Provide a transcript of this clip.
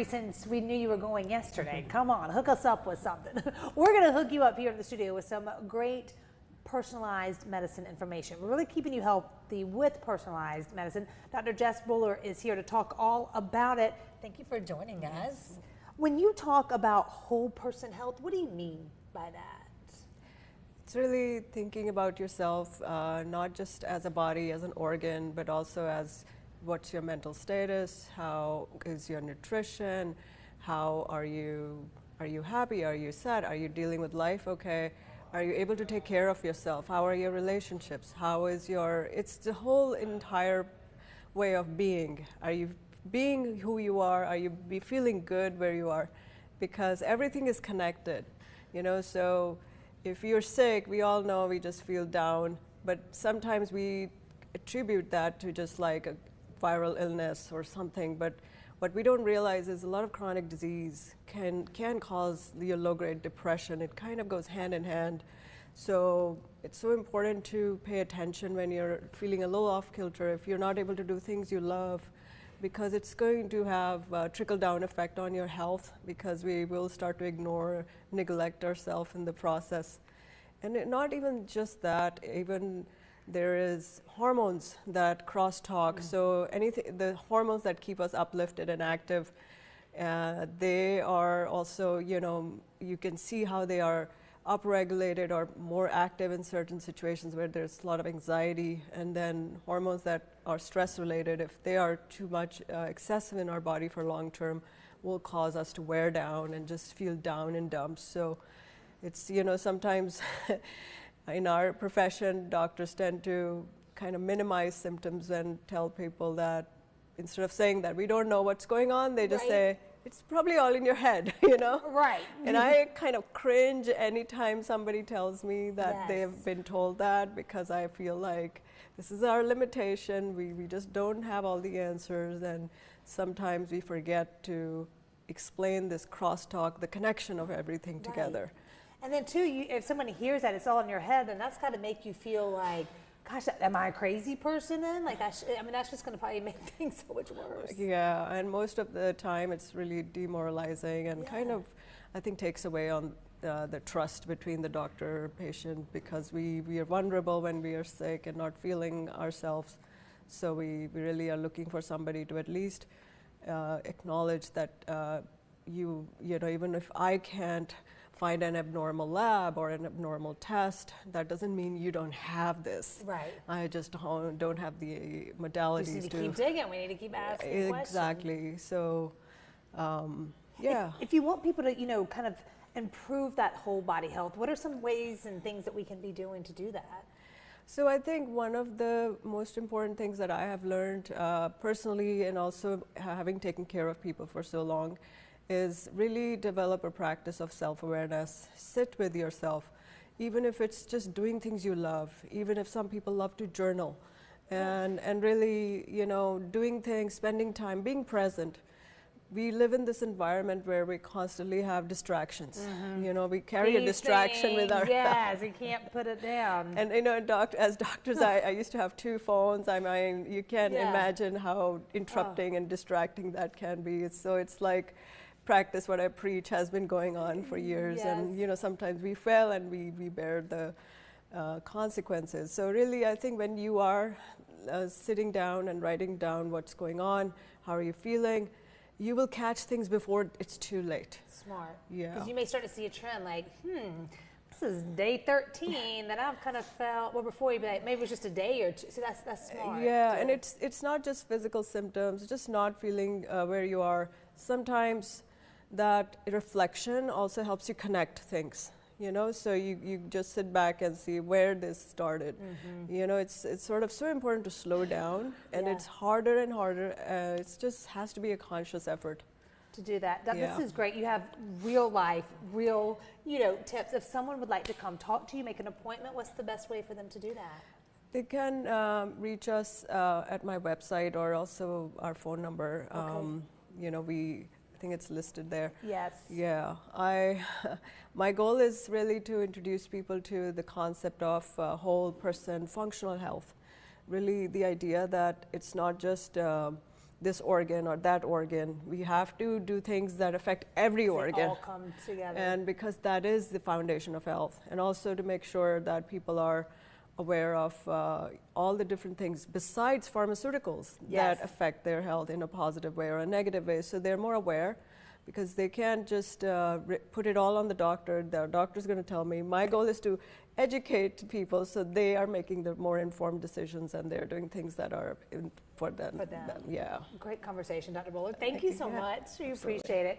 Since we knew you were going yesterday, come on, hook us up with something. We're going to hook you up here in the studio with some great personalized medicine information. We're really keeping you healthy with personalized medicine. Dr. Jess Buller is here to talk all about it. Thank you for joining us. When you talk about whole person health, what do you mean by that? It's really thinking about yourself, not just as a body, as an organ, but also as what's your mental status, how is your nutrition, how are you happy, are you sad, are you dealing with life okay, are you able to take care of yourself, how are your relationships, how is it's the whole entire way of being. Are you being who you are you feeling good where you are? Because everything is connected, so if you're sick, we all know we just feel down, but sometimes we attribute that to just like a viral illness or something, but what we don't realize is a lot of chronic disease can cause the low-grade depression. It kind of goes hand in hand. So it's so important to pay attention when you're feeling a little off kilter, if you're not able to do things you love, because it's going to have a trickle-down effect on your health, because we will start to ignore, neglect ourselves in the process. And not even just that, even there is hormones that crosstalk. So the hormones that keep us uplifted and active, they are also, you can see how they are upregulated or more active in certain situations where there's a lot of anxiety. And then hormones that are stress related, if they are too much excessive in our body for long term, will cause us to wear down and just feel down in dumps. So it's, sometimes in our profession, doctors tend to kind of minimize symptoms and tell people that instead of saying that we don't know what's going on, they just say, it's probably all in your head, Right. And I kind of cringe anytime somebody tells me that they have been told that, because I feel like this is our limitation. We just don't have all the answers, and sometimes we forget to explain this crosstalk, the connection of everything together. And then too, if somebody hears that it's all in your head, then that's got to make you feel like, gosh, am I a crazy person then? Like, that's just going to probably make things so much worse. Yeah, and most of the time it's really demoralizing and kind of, I think, takes away on the trust between the doctor and patient, because we are vulnerable when we are sick and not feeling ourselves. So we really are looking for somebody to at least acknowledge that, even if I can't find an abnormal lab or an abnormal test, that doesn't mean you don't have this. Right. I just don't have the modalities. We just need to keep digging. We need to keep asking questions. Exactly. So, yeah. If you want people to, kind of improve that whole body health, what are some ways and things that we can be doing to do that? So I think one of the most important things that I have learned personally, and also having taken care of people for so long, is really develop a practice of self-awareness. Sit with yourself, even if it's just doing things you love, even if some people love to journal, and really, doing things, spending time, being present. We live in this environment where we constantly have distractions. We carry a distraction with our Yes, you can't put it down. And as doctors, I used to have 2 phones. I mean, you can't imagine how interrupting and distracting that can be. So it's like, practice what I preach has been going on for years, and sometimes we fail and we bear the consequences. So really, I think when you are sitting down and writing down what's going on, how are you feeling, you will catch things before it's too late. Smart. Yeah. Because you may start to see a trend like, this is day 13 that I've kind of felt, well, before you'd be like, maybe it was just a day or two. So that's smart. Yeah, and it's not just physical symptoms, just not feeling where you are. Sometimes that reflection also helps you connect things, so you just sit back and see where this started. It's sort of so important to slow down, and it's harder and harder. It just has to be a conscious effort to do that. This is great. You have real life, real, tips. If someone would like to come talk to you, make an appointment, what's the best way for them to do that? They can reach us at my website, or also our phone number. I think it's listed there. Yes. Yeah. My goal is really to introduce people to the concept of whole person functional health. Really the idea that it's not just this organ or that organ. We have to do things that affect every They organ. all come together. And because that is the foundation of health. And also to make sure that people are aware of all the different things besides pharmaceuticals Yes. that affect their health in a positive way or a negative way. So they're more aware, because they can't just put it all on the doctor. The doctor's going to tell me. My goal is to educate people so they are making the more informed decisions, and they're doing things that are for them. For them. Yeah. Great conversation, Dr. Bowler. Thank you so Yeah, much. We absolutely. appreciate it.